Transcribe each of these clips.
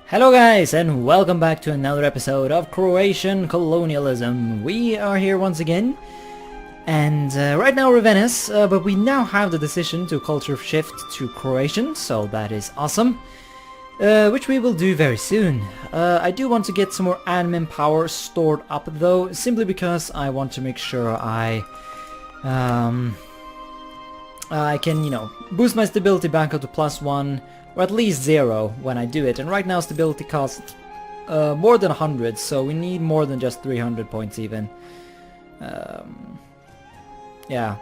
Hello guys, and welcome back to another episode of Croatian Colonialism. We are here once again, and right now we're Venice, but we now have the decision to culture shift to Croatian, so that is awesome. Which we will do very soon. I do want to get some more admin power stored up though, simply because I want to make sure I can, boost my stability back up to +1, or at least 0 when I do it. And right now stability costs more than 100, so we need more than just 300 points even. Yeah.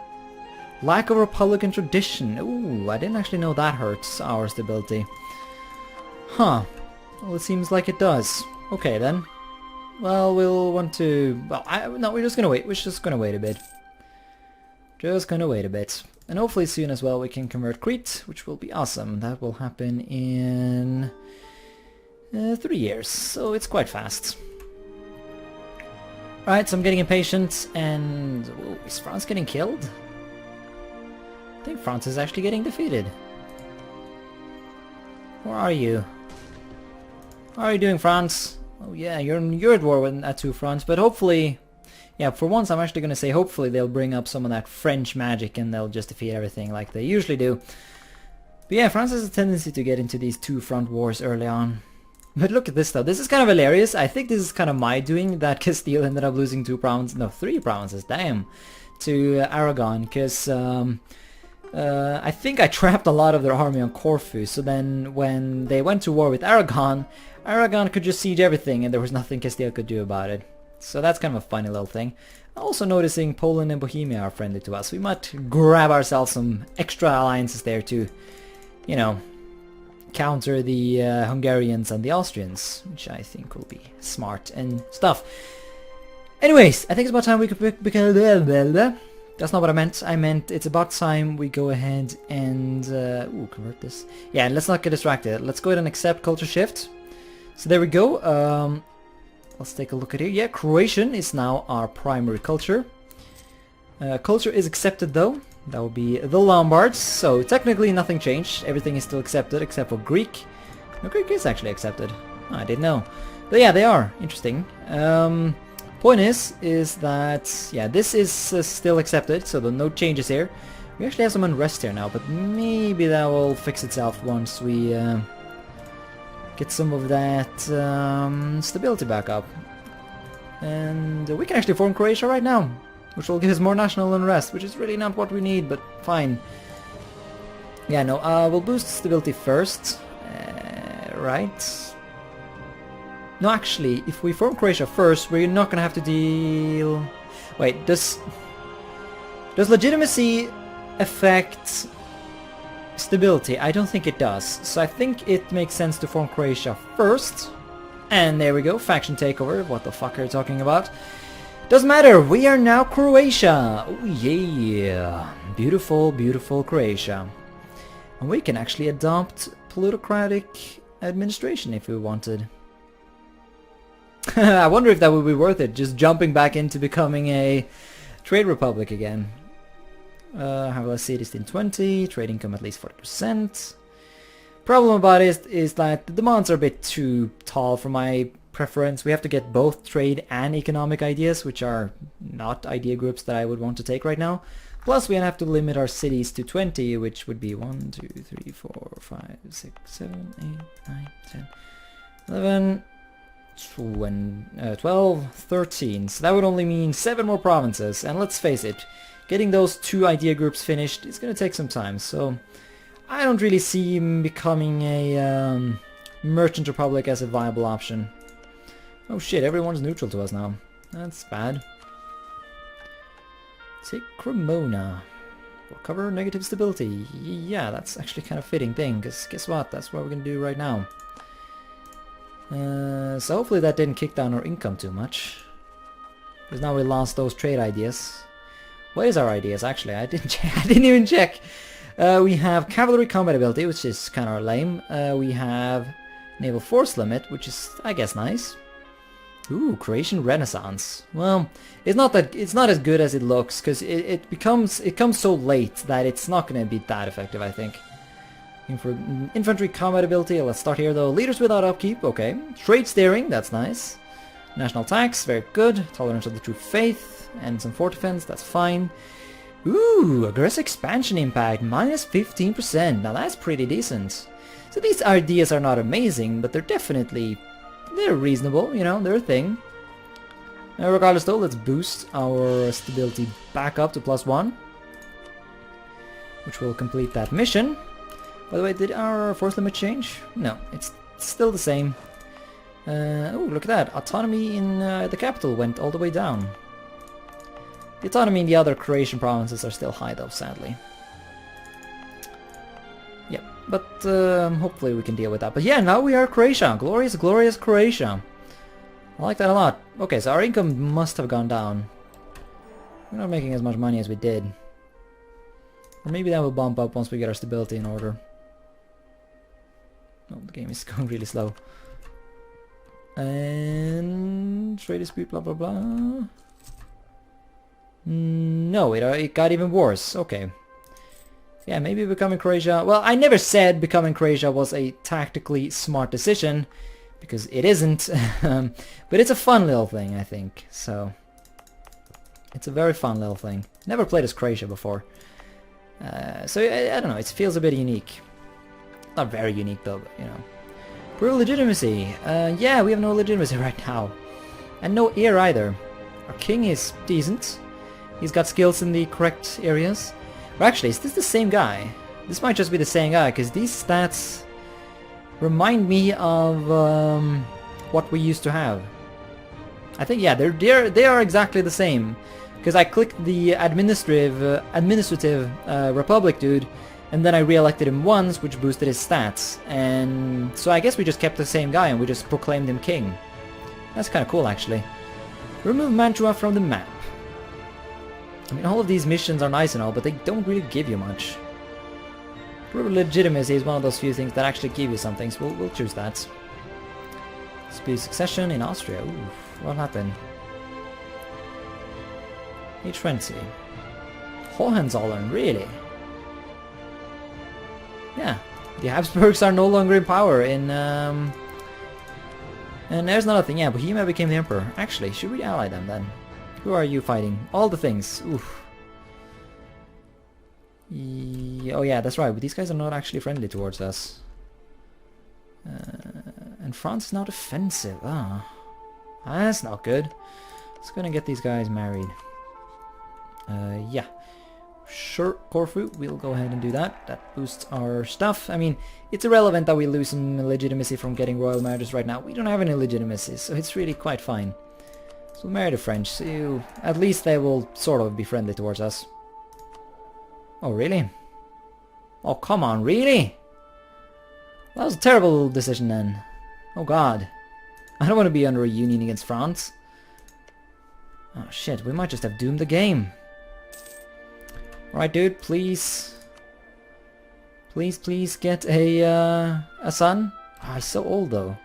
Lack of Republican tradition. Ooh, I didn't actually know that hurts our stability. Huh. Well, it seems like it does. Okay then. Well, we'll want to... Well, no, we're just gonna wait. We're just gonna wait a bit. Just gonna wait a bit. And hopefully soon as well we can convert Crete, which will be awesome. That will happen in 3 years, so it's quite fast. Right, so I'm getting impatient, and... Whoa, is France getting killed? I think France is actually getting defeated. Where are you? How are you doing, France? Oh yeah, you're at war with two fronts, but hopefully... Yeah, for once I'm actually going to say hopefully they'll bring up some of that French magic and they'll just defeat everything like they usually do. But yeah, France has a tendency to get into these two-front wars early on. But look at this though, this is kind of hilarious. I think this is kind of my doing that Castile ended up losing 3 provinces, damn, to Aragon, because I think I trapped a lot of their army on Corfu, so then when they went to war with Aragon, Aragon could just siege everything and there was nothing Castile could do about it. So that's kind of a funny little thing. Also noticing Poland and Bohemia are friendly to us. We might grab ourselves some extra alliances there to, counter the Hungarians and the Austrians, which I think will be smart and stuff. Anyways, I think it's about time we could that's not what I meant. I meant it's about time we go ahead and convert this. Yeah, and let's not get distracted. Let's go ahead and accept culture shift. So there we go. Let's take a look at here. Yeah, Croatian is now our primary culture. Culture is accepted though. That will be the Lombards. So technically nothing changed. Everything is still accepted except for Greek. No, Greek is actually accepted. Oh, I didn't know. But yeah, they are. Interesting. Point is that, yeah, this is still accepted. So there are no changes here. We actually have some unrest here now, but maybe that will fix itself once we... get some of that stability back up. And we can actually form Croatia right now, which will give us more national unrest, which is really not what we need, but fine. Yeah, no, we'll boost stability first, right? No, actually, if we form Croatia first, we're not gonna have to deal... Wait, does legitimacy affect... stability? I don't think it does. So I think it makes sense to form Croatia first. And there we go, faction takeover. What the fuck are you talking about? Doesn't matter, we are now Croatia. Oh yeah, beautiful, beautiful Croatia. And we can actually adopt plutocratic administration if we wanted. I wonder if that would be worth it, just jumping back into becoming a trade republic again. Have a cities in 20, trade income at least 40%. Problem about it is that the demands are a bit too tall for my preference. We have to get both trade and economic ideas, which are not idea groups that I would want to take right now. Plus we have to limit our cities to 20, which would be 1, 2, 3, 4, 5, 6, 7, 8, 9, 10, 11, 12, 13. So that would only mean 7 more provinces, and let's face it, getting those 2 idea groups finished is going to take some time, so I don't really see becoming a merchant republic as a viable option. Oh shit, everyone's neutral to us now. That's bad. Take Cremona. We'll cover negative stability. Yeah, that's actually kind of fitting thing, because guess what? That's what we're going to do right now. So hopefully that didn't kick down our income too much. Because now we lost those trade ideas. What is our ideas actually? I didn't check. I didn't even check. We have cavalry combat ability, which is kind of lame. We have naval force limit, which is, I guess, nice. Ooh, Croatian Renaissance. Well, it's not as good as it looks, because it comes so late that it's not going to be that effective, I think. Infantry combat ability, let's start here though. Leaders without upkeep, okay. Trade steering, that's nice. National tax, very good. Tolerance of the true faith, and some fort defense, that's fine. Ooh, aggressive expansion impact, minus 15%. Now that's pretty decent. So these ideas are not amazing, but they're reasonable, you know, they're a thing. Regardless though, let's boost our stability back up to +1. Which will complete that mission. By the way, did our force limit change? No, it's still the same. Oh, look at that. Autonomy in the capital went all the way down. The autonomy in the other Croatian provinces are still high though, sadly. Yep, but hopefully we can deal with that. But yeah, now we are Croatia. Glorious, glorious Croatia. I like that a lot. Okay, so our income must have gone down. We're not making as much money as we did. Or maybe that will bump up once we get our stability in order. Oh, the game is going really slow. And trade dispute, blah blah blah. No, it got even worse. Okay. Yeah, maybe becoming Croatia... Well, I never said becoming Croatia was a tactically smart decision, because it isn't. But it's a fun little thing, I think. So, it's a very fun little thing. Never played as Croatia before. So I don't know, it feels a bit unique. Not very unique though, but you know. Real legitimacy. Yeah, we have no legitimacy right now. And no heir either. Our king is decent. He's got skills in the correct areas. Or actually, is this the same guy? This might just be the same guy, because these stats remind me of what we used to have. I think, yeah, they are exactly the same. Because I clicked the administrative republic dude, and then I re-elected him once, which boosted his stats. And so I guess we just kept the same guy and we just proclaimed him king. That's kind of cool, actually. Remove Mantua from the map. I mean, all of these missions are nice and all, but they don't really give you much. Rural legitimacy is one of those few things that actually give you something, so we'll choose that. Speed succession in Austria. Ooh, what happened? H20. Hohenzollern, really? Yeah, the Habsburgs are no longer in power in... And there's another thing, yeah, Bohemia became the emperor. Actually, should we ally them then? Who are you fighting? All the things. Oof. Oh yeah, that's right, but these guys are not actually friendly towards us. And France is now defensive. Ah, that's not good. Let's go and get these guys married. Yeah. Sure, Corfu, we'll go ahead and do that. That boosts our stuff. I mean, it's irrelevant that we lose some legitimacy from getting royal marriages right now. We don't have any legitimacy, so it's really quite fine. So we'll marry the French, so at least they will sort of be friendly towards us. Oh, really? Oh, come on, really? That was a terrible decision then. Oh god. I don't want to be under a union against France. Oh shit, we might just have doomed the game. Alright, dude, please. Please get a son. Oh, he's so old though.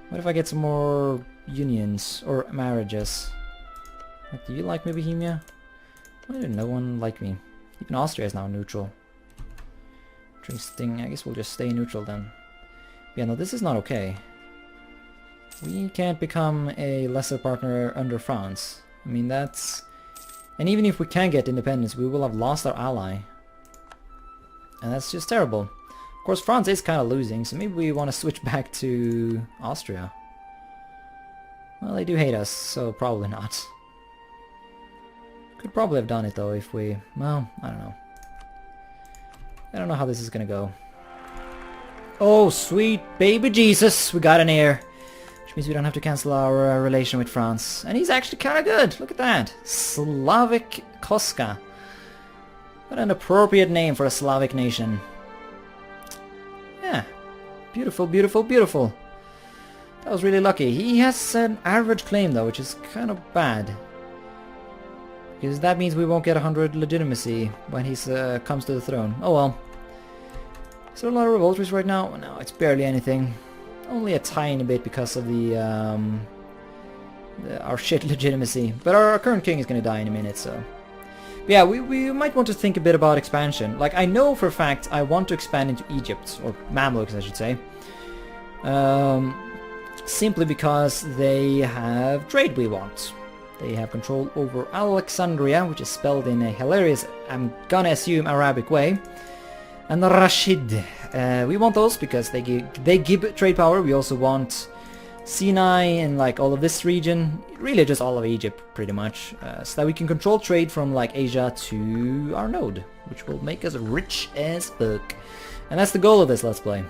What if I get some more unions or marriages? Like, do you like me, Bohemia? Why did no one like me? Even Austria is now neutral. Interesting. I guess we'll just stay neutral then. Yeah, no, this is not okay. We can't become a lesser partner under France. I mean, that's... And even if we can get independence, we will have lost our ally. And that's just terrible. Of course, France is kind of losing, so maybe we want to switch back to Austria. Well, they do hate us, so probably not. Could probably have done it though if we... Well, I don't know. I don't know how this is gonna go. Oh, sweet baby Jesus, we got an heir. Which means we don't have to cancel our relation with France. And he's actually kind of good, look at that. Slavic Koska. What an appropriate name for a Slavic nation. Yeah, beautiful, beautiful, beautiful. That was really lucky. He has an average claim though, which is kind of bad. Because that means we won't get 100 legitimacy when he comes to the throne. Oh well. Is there a lot of revolters right now? No, it's barely anything. Only a tiny bit because of our shit legitimacy. But our current king is going to die in a minute, so... But yeah, we might want to think a bit about expansion. Like, I know for a fact I want to expand into Egypt, or Mamluks I should say. Simply because they have trade we want. They have control over Alexandria, which is spelled in a hilarious, I'm gonna assume, Arabic way. And Rashid. We want those because they give trade power. We also want Sinai and like all of this region, really just all of Egypt pretty much, so that we can control trade from like Asia to our node, which will make us rich as fuck. And that's the goal of this Let's Play.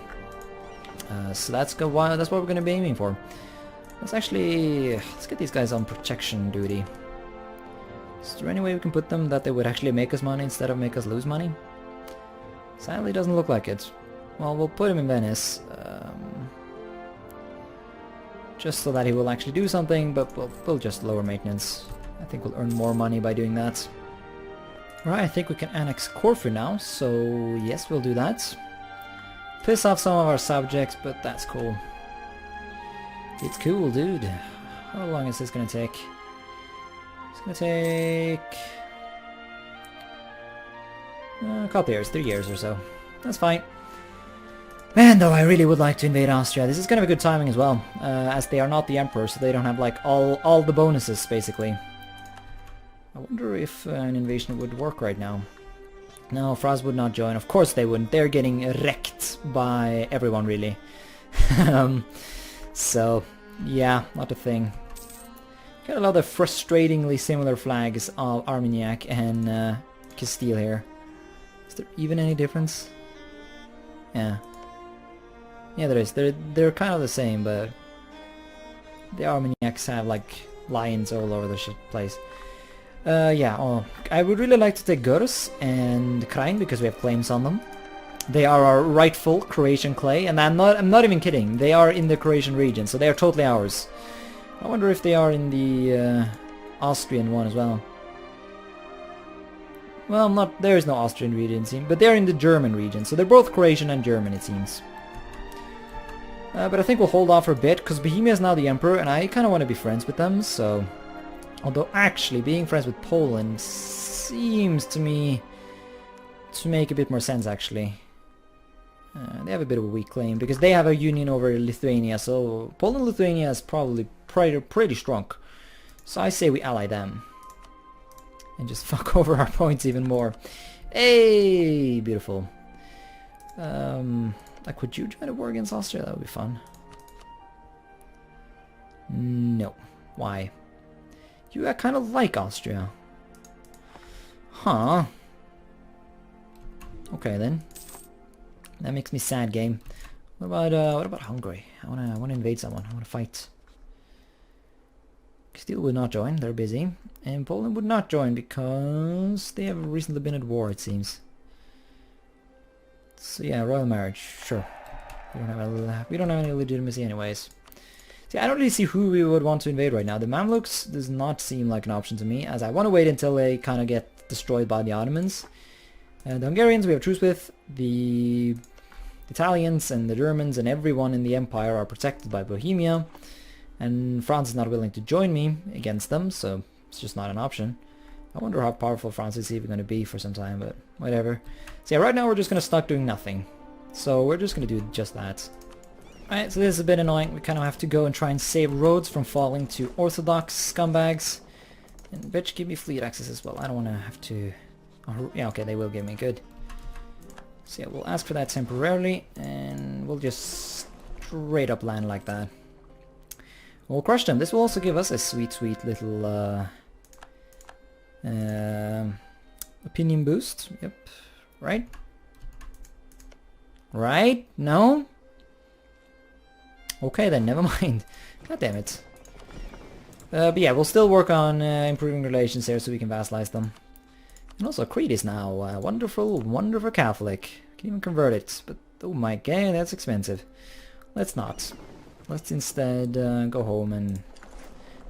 So that's what we're going to be aiming for. Let's get these guys on protection duty. Is there any way we can put them that they would actually make us money instead of make us lose money? Sadly, doesn't look like it. Well, we'll put him in Venice. Just so that he will actually do something, but we'll just lower maintenance. I think we'll earn more money by doing that. Right, I think we can annex Corfu now, so yes, we'll do that. Piss off some of our subjects, but that's cool. It's cool, dude. How long is this gonna take? It's gonna take a couple years, 3 years or so. That's fine. Man, though, I really would like to invade Austria. This is kind of a good timing as well, as they are not the emperor, so they don't have like all the bonuses, basically. I wonder if an invasion would work right now. No, Franz would not join. Of course they wouldn't. They're getting wrecked by everyone, really. So, yeah, not a thing. Got a lot of frustratingly similar flags of Armagnac and Castile here. Is there even any difference? Yeah. Yeah, there is. They're kind of the same, but the Armagnacs have like lions all over the place. Yeah. Oh, I would really like to take Gurs and Krain because we have claims on them. They are our rightful Croatian clay, and I'm not even kidding. They are in the Croatian region, so they are totally ours. I wonder if they are in the Austrian one as well. Well, there is no Austrian region, it seems, but they're in the German region, so they're both Croatian and German, it seems. But I think we'll hold off for a bit, because Bohemia is now the emperor, and I kind of want to be friends with them, so... Although, actually, being friends with Poland seems to me to make a bit more sense, actually. They have a bit of a weak claim, because they have a union over Lithuania, so Poland and Lithuania is probably pretty strong. So I say we ally them. And just fuck over our points even more. Hey, beautiful. Like, would you try to war against Austria? That would be fun. No. Why? You kind of like Austria. Huh. Okay then. That makes me sad, game. What about Hungary? I wanna invade someone. I wanna fight. Castile would not join, they're busy. And Poland would not join because they have recently been at war, it seems. So yeah, royal marriage, sure. We don't have any legitimacy anyways. See, I don't really see who we would want to invade right now. The Mamluks does not seem like an option to me, as I want to wait until they kind of get destroyed by the Ottomans. The Hungarians we have truce with. The Italians and the Germans and everyone in the empire are protected by Bohemia. And France is not willing to join me against them, so it's just not an option. I wonder how powerful France is even going to be for some time, but whatever. So yeah, right now we're just going to stuck doing nothing. So we're just going to do just that. Alright, so this is a bit annoying. We kind of have to go and try and save roads from falling to Orthodox scumbags. And bitch, give me fleet access as well. I don't want to have to... Oh, yeah, okay, they will give me. Good. So yeah, we'll ask for that temporarily, and we'll just straight up land like that. We'll crush them. This will also give us a sweet little opinion boost. Yep. Right? Right? No? Okay then, never mind. God damn it. But yeah, we'll still work on improving relations here so we can vassalize them. And also, Crete is now wonderful Catholic. Can even convert it, but oh my god, that's expensive. Let's not. Let's instead go home and...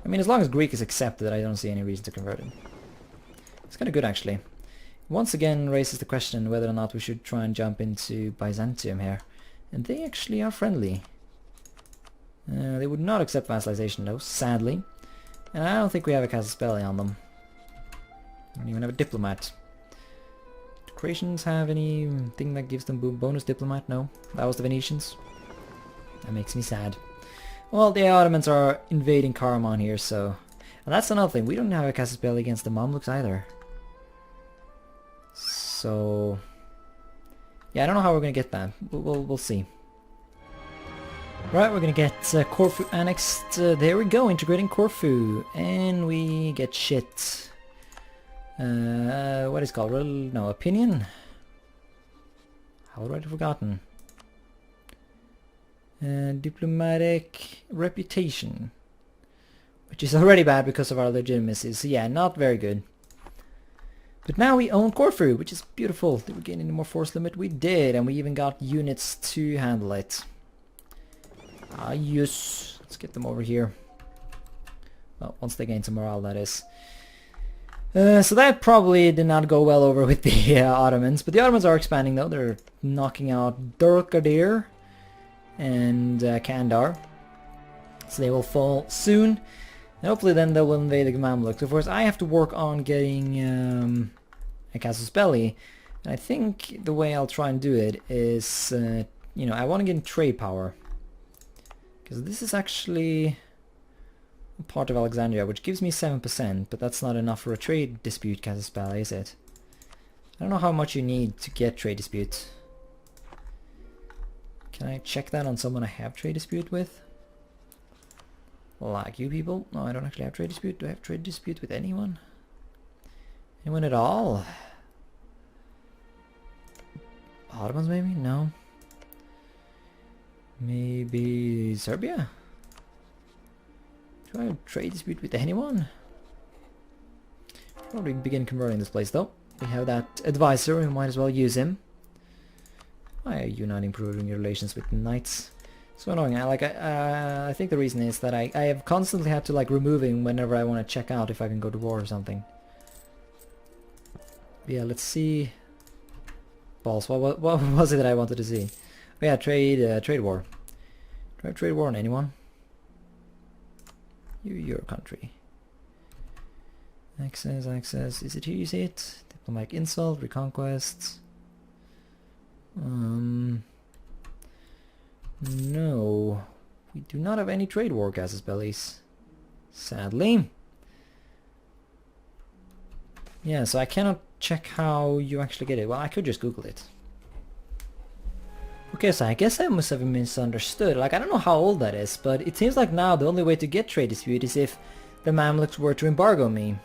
I mean, as long as Greek is accepted, I don't see any reason to convert it. It's kind of good, actually. Once again raises the question whether or not we should try and jump into Byzantium here. And they actually are friendly. They would not accept vassalization, though, sadly. And I don't think we have a Casus Belli on them. I don't even have a diplomat. Do Croatians have anything that gives them bonus diplomat? No. That was the Venetians. That makes me sad. Well, the Ottomans are invading Karaman here, so... And that's another thing. We don't have a casus belli against the Mamluks either. So... Yeah, I don't know how we're going to get that. We'll see. Right, we're going to get Corfu annexed. There we go, integrating Corfu. And we get shit. What is it called? No, opinion? How had I forgotten? Diplomatic reputation. Which is already bad because of our legitimacy. So yeah, not very good. But now we own Corfu, which is beautiful. Did we gain any more force limit? We did, and we even got units to handle it. Ah, yes. Let's get them over here. Well, once they gain some morale, that is. So that probably did not go well over with the Ottomans. But the Ottomans are expanding, though. They're knocking out Durkadir and Kandar. So they will fall soon. And hopefully then they will invade the Mamluks. Of course, I have to work on getting a casus belli. And I think the way I'll try and do it is, you know, I want to get trade power. Because this is actually part of Alexandria, which gives me 7%, but that's not enough for a trade dispute casus belli, is it? I don't know how much you need to get trade dispute. Can I check that on someone I have trade dispute with? Like you people? No, I don't actually have trade dispute. Do I have trade dispute with anyone? Anyone at all? Ottomans maybe? No. Maybe Serbia? Do I have trade dispute with anyone? Probably begin converting this place though. We have that advisor, we might as well use him. Why are you not improving your relations with the knights? So annoying. I think the reason is that I have constantly had to like remove him whenever I want to check out if I can go to war or something. But yeah, let's see. Balls. What was it that I wanted to see? Oh yeah, trade war. Do I have trade war on anyone? Your country. Access. Is it here? You see it? Diplomatic insult, reconquest. No, we do not have any trade war casus bellis, sadly. Yeah, so I cannot check how you actually get it. Well, I could just Google it. Okay, so I guess I must have misunderstood. Like, I don't know how old that is, but it seems like now the only way to get trade dispute is if the Mamluks were to embargo me.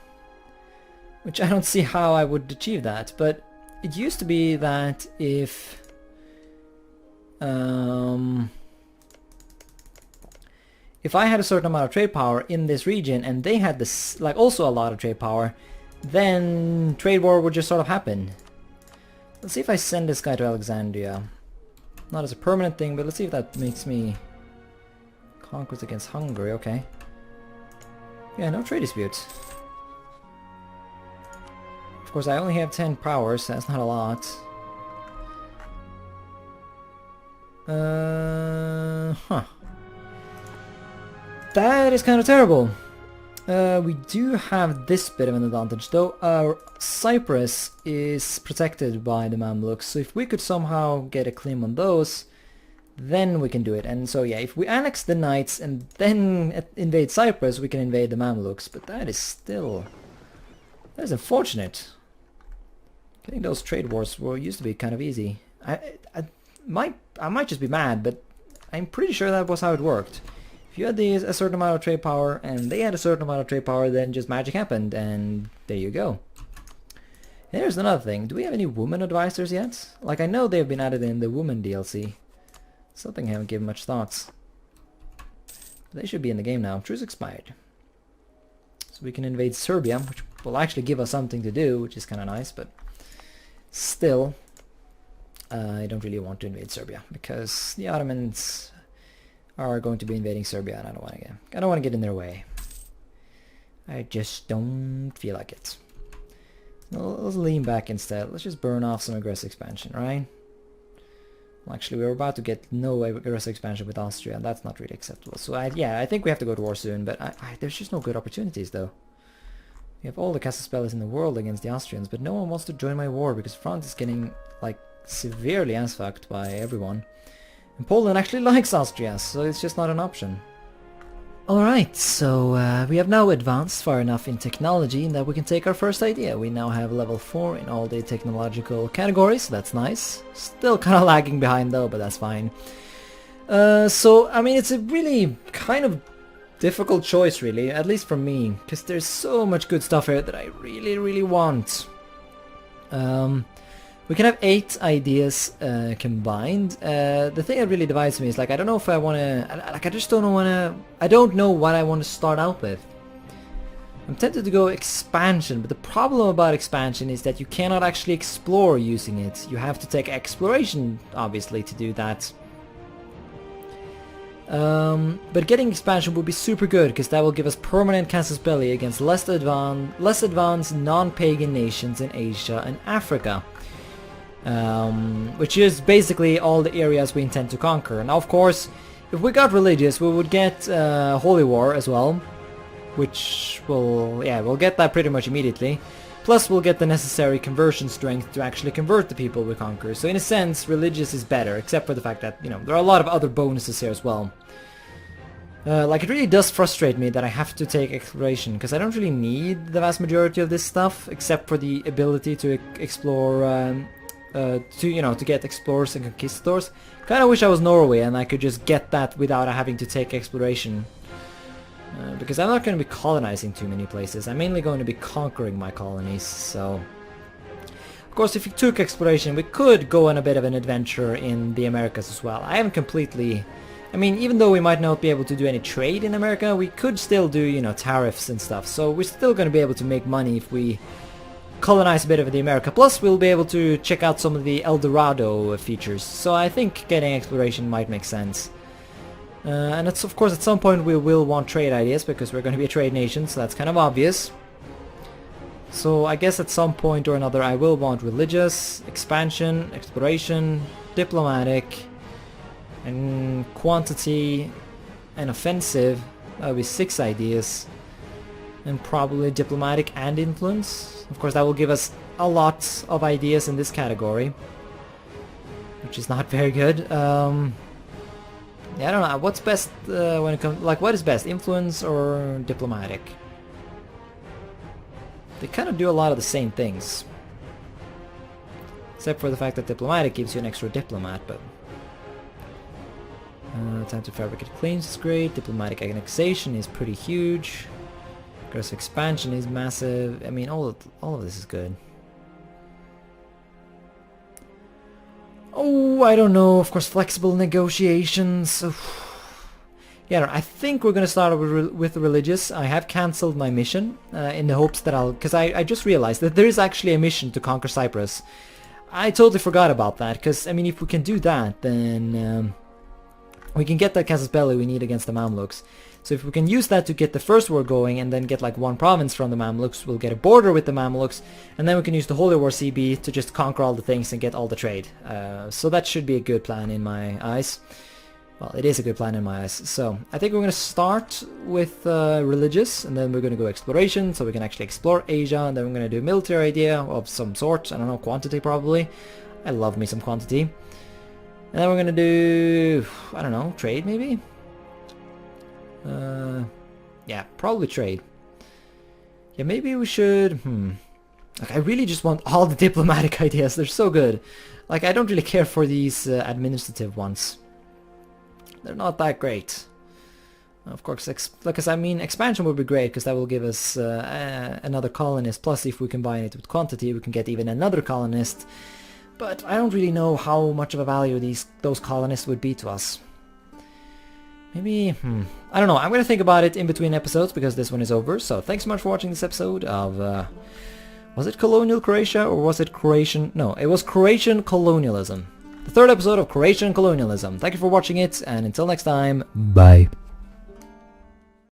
Which I don't see how I would achieve that, but it used to be that if I had a certain amount of trade power in this region and they had this, like, also a lot of trade power, then trade war would just sort of happen. Let's see if I send this guy to Alexandria. Not as a permanent thing, but let's see if that makes me conquest against Hungary. Okay. Yeah, no trade disputes. Of course, I only have 10 powers, so that's not a lot. That is kind of terrible. We do have this bit of an advantage, though. Cyprus is protected by the Mamluks, so if we could somehow get a claim on those, then we can do it. And so yeah, if we annex the Knights and then invade Cyprus, we can invade the Mamluks. But that is still... that is unfortunate. Getting those trade wars used to be kind of easy. I might just be mad, but I'm pretty sure that was how it worked. If you had a certain amount of trade power and they had a certain amount of trade power, then just magic happened, and there you go. Here's another thing. Do we have any women advisors yet? Like, I know they've been added in the woman DLC. Something I haven't given much thoughts. But they should be in the game now. Truce expired. So we can invade Serbia, which will actually give us something to do, which is kind of nice, but still, I don't really want to invade Serbia because the Ottomans are going to be invading Serbia, and I don't want to get in their way. I just don't feel like it. Let's lean back instead. Let's just burn off some aggressive expansion, right? Well, actually, we were about to get no aggressive expansion with Austria, and that's not really acceptable. So yeah, I think we have to go to war soon, but there's just no good opportunities, though. We have all the casus in the world against the Austrians, but no one wants to join my war because France is getting, like, severely ass-fucked by everyone. And Poland actually likes Austria, so it's just not an option. Alright, so we have now advanced far enough in technology that we can take our first idea. We now have level 4 in all the technological categories, so that's nice. Still kind of lagging behind though, but that's fine. So, I mean, it's a really kind of difficult choice really, at least for me, because there's so much good stuff here that I really want. We can have 8 ideas combined. The thing that really divides me is, like, I don't know if I want to, like, I just don't want to, I don't know what I want to start out with. I'm tempted to go expansion, but the problem about expansion is that you cannot actually explore using it. You have to take exploration, obviously, to do that. But getting expansion would be super good, because that will give us permanent casus belli against less advanced non-pagan nations in Asia and Africa. Which is basically all the areas we intend to conquer. Now, of course, if we got religious, we would get holy war as well, which will, yeah, we'll get that pretty much immediately. Plus, we'll get the necessary conversion strength to actually convert the people we conquer. So in a sense, religious is better, except for the fact that, you know, there are a lot of other bonuses here as well. Like, it really does frustrate me that I have to take exploration, because I don't really need the vast majority of this stuff, except for the ability to explore, to get explorers and conquistadors. Kinda wish I was Norway and I could just get that without having to take exploration. Because I'm not going to be colonizing too many places. I'm mainly going to be conquering my colonies, so... Of course, if we took exploration, we could go on a bit of an adventure in the Americas as well. I haven't completely... I mean, even though we might not be able to do any trade in America, we could still do, you know, tariffs and stuff. So we're still going to be able to make money if we colonize a bit of the America. Plus, we'll be able to check out some of the El Dorado features. So I think getting exploration might make sense. And it's, of course, at some point we will want trade ideas, because we're going to be a trade nation, so that's kind of obvious. So I guess at some point or another I will want religious, expansion, exploration, diplomatic, and quantity, and offensive. That would be 6 ideas. And probably diplomatic and influence. Of course, that will give us a lot of ideas in this category, which is not very good. Yeah, I don't know, what's best when it comes, like, what is best, influence or diplomatic? They kind of do a lot of the same things, except for the fact that diplomatic gives you an extra diplomat, but time to fabricate claims is great. Diplomatic annexation is pretty huge. Aggressive expansion is massive. I mean, all of this is good. Oh, I don't know. Of course, flexible negotiations. Yeah, I think we're gonna start with religious. I have cancelled my mission in the hopes that because I just realized that there is actually a mission to conquer Cyprus. I totally forgot about that, because I mean, if we can do that, then we can get that casus belli we need against the Mamluks. So if we can use that to get the first war going and then get like 1 province from the Mamluks, we'll get a border with the Mamluks, and then we can use the Holy War CB to just conquer all the things and get all the trade. So that should be a good plan in my eyes. Well, it is a good plan in my eyes. So I think we're going to start with religious, and then we're going to go exploration, so we can actually explore Asia, and then we're going to do a military idea of some sort. I don't know, quantity probably. I love me some quantity. And then we're going to do, I don't know, trade maybe? Yeah, probably trade. Yeah, maybe we should, Like, I really just want all the diplomatic ideas. They're so good. Like, I don't really care for these administrative ones. They're not that great. Of course, because I mean, expansion would be great, because that will give us another colonist. Plus, if we combine it with quantity, we can get even another colonist. But I don't really know how much of a value those colonists would be to us. Maybe, I don't know. I'm going to think about it in between episodes, because this one is over. So thanks so much for watching this episode of, was it Colonial Croatia, or was it Croatian? No, it was Croatian Colonialism. The 3rd episode of Croatian Colonialism. Thank you for watching it, and until next time, bye.